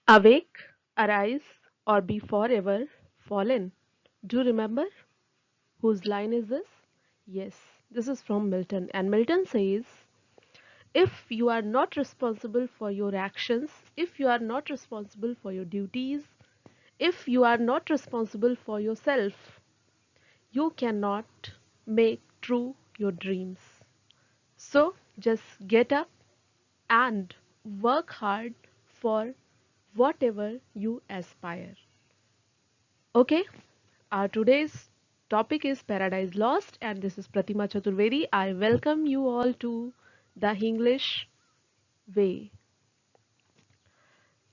Awake, arise, or be forever fallen. Do you remember? Whose line is this? Yes, this is from Milton. And Milton says, if you are not responsible for your actions, if you are not responsible for your duties, if you are not responsible for yourself, you cannot make true your dreams. So just get up and work hard for whatever you aspire. Okay, our today's topic is Paradise Lost, and this is Pratima Chaturvedi. I welcome you all to the English way.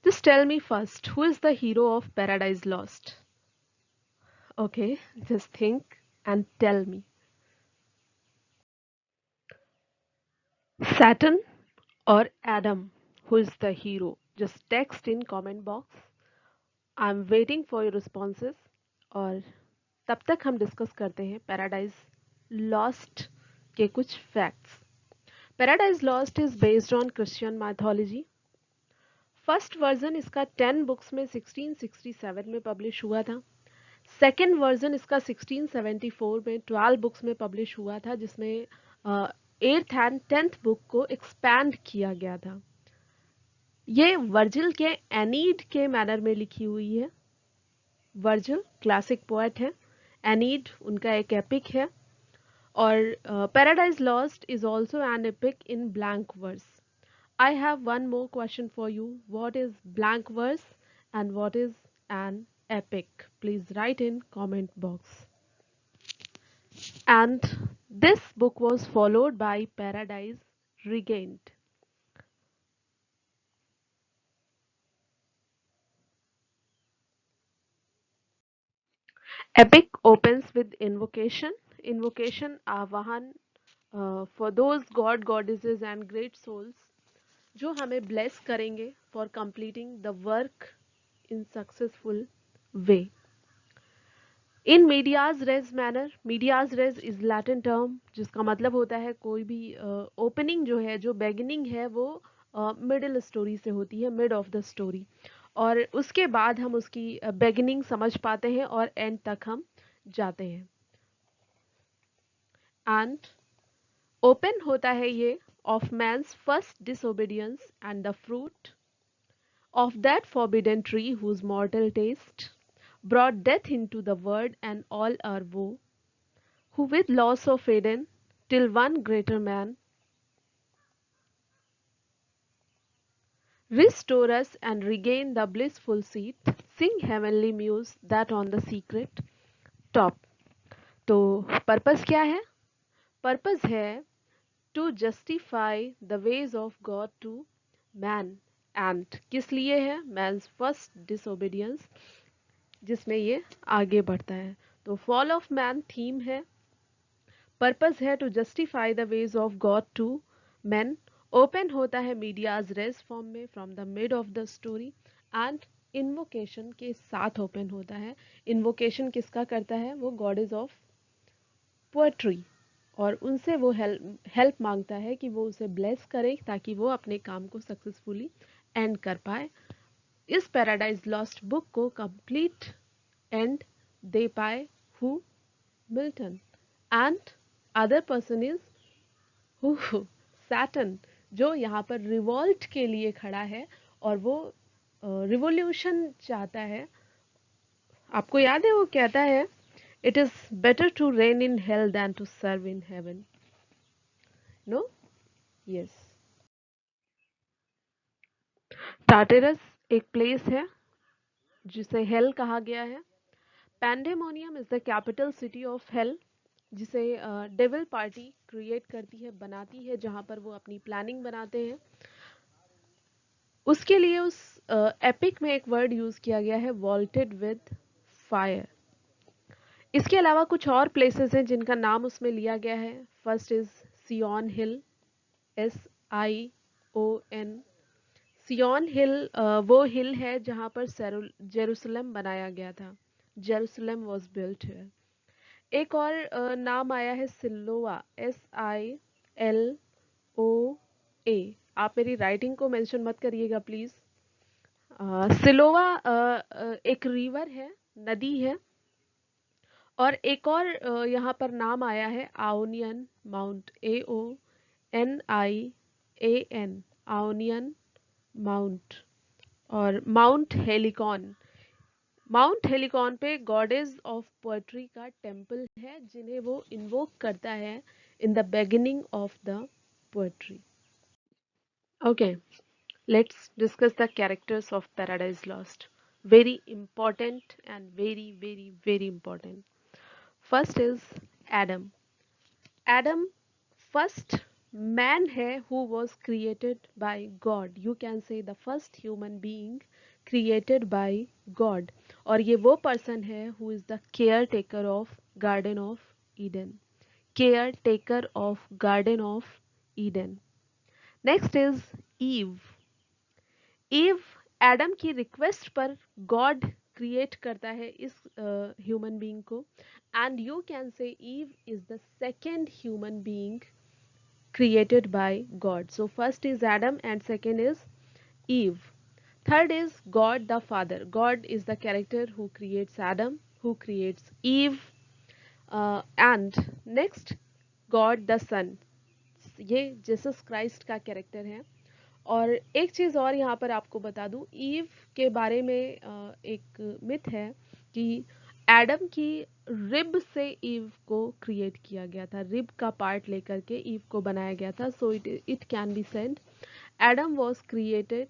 Just tell me first, who is the hero of Paradise Lost? Okay, just think and tell me. Saturn or Adam? Who is the hero? Just text in comment box. I'm waiting for your responses. और तब तक हम discuss करते हैं paradise lost के कुछ facts. Paradise Lost is based on Christian mythology. First version इसका 10 books में 1667 में पब्लिश हुआ था. सेकेंड वर्जन इसका 1674 में 12 बुक्स में पब्लिश हुआ था, जिसमें एट्थ एंड 10th बुक को एक्सपैंड किया गया था. ये वर्जिल के एनीड के मैनर में लिखी हुई है. वर्जिल क्लासिक पोएट है, एनीड उनका एक एपिक है, और Paradise Lost is also an epic in blank verse. I have one more question for you. What is blank verse and what is an epic? Please write in comment box. And this book was followed by Paradise Regained. Epic opens with invocation. Invocation आवाहन for those god goddesses and great souls जो हमें bless करेंगे for completing the work in successful way. In medias res manner. Medias res is Latin term जिसका मतलब होता है कोई भी ओपनिंग जो है, जो बेगिनिंग है, वो मिडिल स्टोरी से होती है, मिड ऑफ द स्टोरी, और उसके बाद हम उसकी बेगिनिंग समझ पाते हैं और एंड तक हम जाते हैं. एंड ओपन होता है ये of man's first disobedience and the fruit of that forbidden tree whose mortal taste brought death into the world and all our woe, who with loss of Eden, till one greater man restore us and regain the blissful seat, sing heavenly muse that on the secret top. तो purpose क्या है? Purpose है to justify the ways of God to man. And किस लिए है? Men's first disobedience, जिसमें ये आगे बढ़ता है. तो फॉल ऑफ मैन थीम है. पर्पस है to justify the ways of God to man. Open होता है मीडियाज रेस फॉर्म में from the mid of the story. And invocation के साथ ओपन होता है. इन्वोकेशन किसका करता है? वो गॉडेज ऑफ पोएट्री, और उनसे वो हेल्प मांगता है कि वो उसे ब्लेस करे ताकि वो अपने काम को सक्सेसफुली एंड कर पाए. इस पैराडाइज लॉस्ट बुक को कंप्लीट एंड दे पाए who? Milton. And other person is who? Saturn, जो यहाँ पर रिवॉल्ट के लिए खड़ा है और वो रिवोल्यूशन चाहता है. आपको याद है वो कहता है, it is better to reign in hell than to serve in heaven. No? Yes. Tartarus एक प्लेस है जिसे हेल कहा गया है. Pandemonium is the capital city of hell, जिसे डेविल पार्टी क्रिएट करती है, बनाती है, जहाँ पर वो अपनी प्लानिंग बनाते हैं. उसके लिए उस एपिक में एक वर्ड यूज किया गया है, वॉल्टेड विद फायर. इसके अलावा कुछ और प्लेसेस हैं जिनका नाम उसमें लिया गया है. First is Zion hill, SION. Zion hill वो हिल है जहाँ पर जेरूसलम बनाया गया था. Jerusalem was built here. एक और नाम आया है सिल्लोआ, SILOA. आप मेरी राइटिंग को मेंशन मत करिएगा प्लीज. सिलोवा एक रिवर है, नदी है। और एक और यहाँ पर नाम आया है आओनियन माउंट, AONIAN, आओनियन माउंट। और माउंट हेलिकॉन, माउंट हेलिकॉन पे गॉडेस ऑफ पोएट्री का टेम्पल है जिन्हें वो इन्वोक करता है in the beginning of the poetry. Okay, let's discuss the characters of Paradise Lost. Very important and very important. First is Adam. Adam first man है who was created by God. You can say the first human being created by God. और ये वो person है who is the caretaker of Garden of Eden. Caretaker of Garden of Eden. Next is Eve. Eve Adam की request पर God create करता है इस human being को, and you can say Eve is the second human being created by God. So first is Adam and second is Eve. Third is God the Father. God is the character who creates Adam, who creates Eve, and next God the Son. ये Jesus Christ का character है। और एक चीज़ और यहाँ पर आपको बता दूँ, ईव के बारे में एक मिथ है कि एडम की रिब से ईव को क्रिएट किया गया था, रिब का पार्ट लेकर के ईव को बनाया गया था। So it can be said Adam was created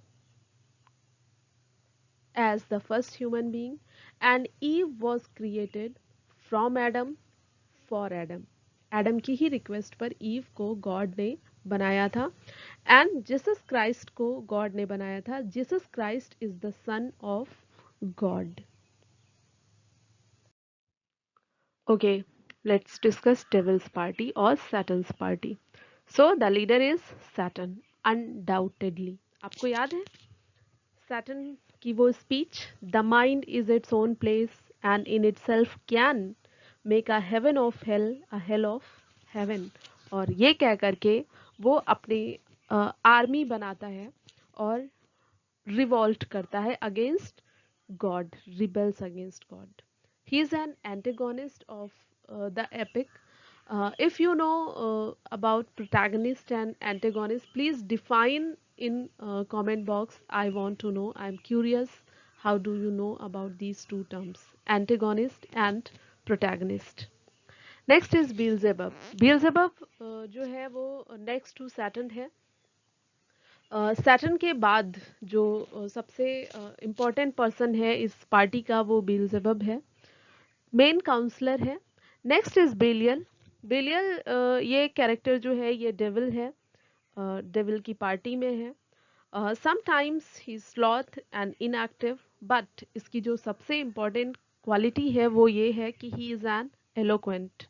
as the first human being and Eve was created from Adam for Adam. Adam की ही रिक्वेस्ट पर ईव को गॉड ने बनाया था एंड जीसस क्राइस्ट को गॉड ने बनाया था। Jesus Christ is the son of God. Okay, let's discuss devil's party और Satan's party. So the leader is Satan undoubtedly. आपको याद है सैटन की वो speech, the mind is its own place and in itself can make a heaven of hell a hell of haven. और ये कह करके वो अपनी आर्मी बनाता है और रिवॉल्ट करता है against God, rebels against God. He is N antagonist of the epic. If you know about protagonist and antagonist, please define in comment box. I want to know, I'm curious, how do you know about these two terms, antagonist and protagonist? Next is Beelzebub. Beelzebub जो है वो next to Saturn है। Saturn के बाद जो सबसे important person है इस पार्टी का वो बीलजेबब है, मेन काउंसलर है। Next is Belial. बेलियल ये कैरेक्टर जो है ये डेविल है, डेविल की पार्टी में है। Sometimes he sloth and inactive, but इसकी जो सबसे इम्पोर्टेंट क्वालिटी है वो ये है कि he is an eloquent.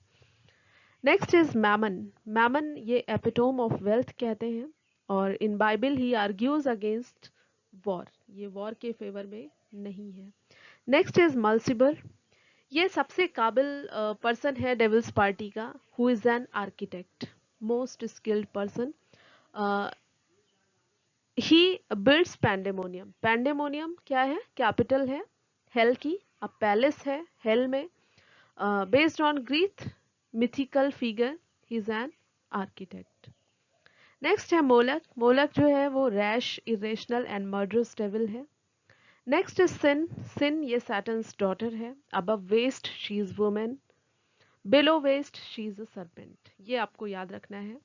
Next is Mammon. Mammon ये एपिटोम ऑफ वेल्थ कहते हैं और in Bible he argues against war, ये वॉर के फेवर में नहीं है। Next is Mulciber. ये सबसे काबिल पर्सन है डेविल्स पार्टी का, who is an architect, most skilled person. He builds pandemonium. Pandemonium क्या है? कैपिटल है हेल की, अब पैलेस है हेल में, based on Greek mythical figure, he is an architect. Next है मोलक। मोलक जो है वो rash, irrational and murderous devil है। Next is sin. सिन ये सैटन्स डॉटर है। Above waist she is women, below waist she is a serpent. ये आपको याद रखना है।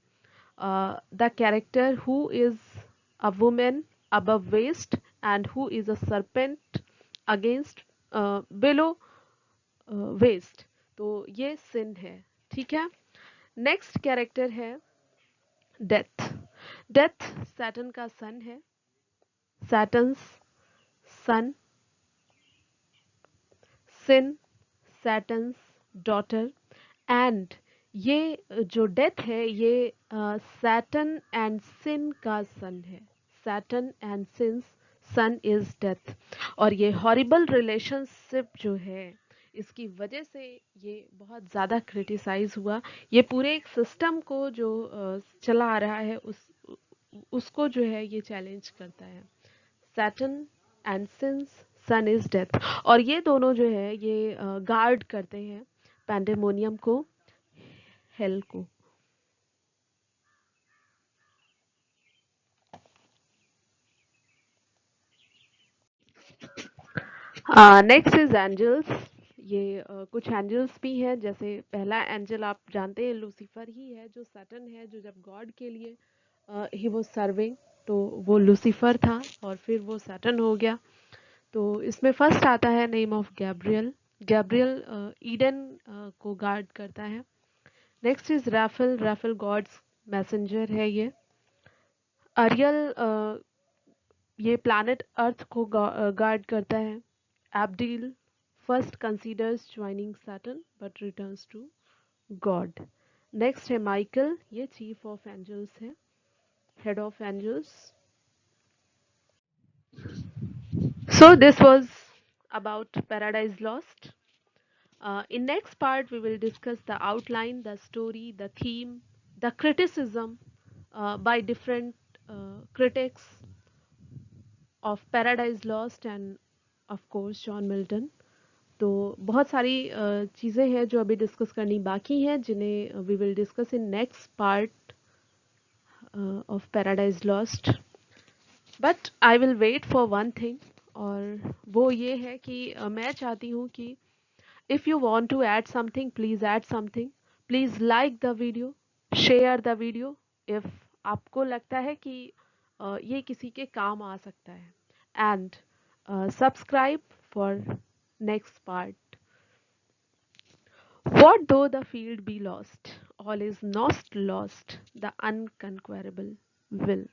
The character who is a women above waist and who is a serpent against below waist, तो ये sin है, ठीक है। नेक्स्ट कैरेक्टर है डेथ। डेथ सैटर्न का सन है, Saturn's sun. Sin Saturn's daughter, and ये जो डेथ है ये सैटर्न एंड सिन का सन है। Satan and sin's son is death. और ये हॉरिबल रिलेशनशिप जो है इसकी वजह से ये बहुत ज़्यादा क्रिटिसाइज हुआ। ये पूरे एक सिस्टम को जो चला आ रहा है उसको जो है ये चैलेंज करता है। Satan and sin's son is death. और ये दोनों जो है ये गार्ड करते हैं पैंडेमोनियम को, हेल को। Next is angels. ये कुछ एंजल्स भी हैं, जैसे पहला एंजल आप जानते हैं लूसीफर ही है, जो सैटर्न है, जो जब गॉड के लिए ही वो सर्विंग, तो वो लूसीफर था और फिर वो सैटर्न हो गया। तो इसमें फर्स्ट आता है name of Gabriel. Gabriel Eden को गार्ड करता है। Next is Raphael. Raphael God's messenger है ये। अरियल ये प्लैनेट अर्थ को गार्ड करता है। Abdiel first considers joining Saturn but returns to God. Next है माइकल, ये चीफ ऑफ एंजल्स है, head of angels. So this was about Paradise Lost. In next part, we will discuss the outline, the story, the theme, the criticism by different critics of Paradise Lost and of course John Milton. तो बहुत सारी चीज़ें हैं जो अभी discuss करनी बाकी हैं, जिन्हें we will discuss in next part of Paradise Lost. But I will wait for one thing, और वो ये है कि मैं चाहती हूँ कि if you want to add something, please add something. Please like the video, share the video if आपको लगता है कि ये किसी के काम आ सकता है, and subscribe for next part. What though the field be lost, all is not lost, the unconquerable will.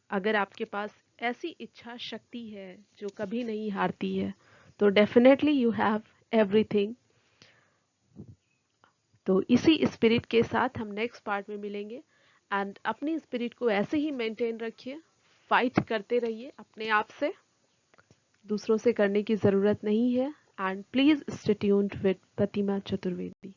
अगर आपके पास ऐसी इच्छा शक्ति है जो कभी नहीं हारती है, तो डेफिनेटली यू हैव एवरीथिंग। तो इसी स्पिरिट के साथ हम नेक्स्ट पार्ट में मिलेंगे, एंड अपनी स्पिरिट को ऐसे ही मेंटेन रखिए, फाइट करते रहिए अपने आप से, दूसरों से करने की ज़रूरत नहीं है। And please stay tuned with Pratima Chaturvedi.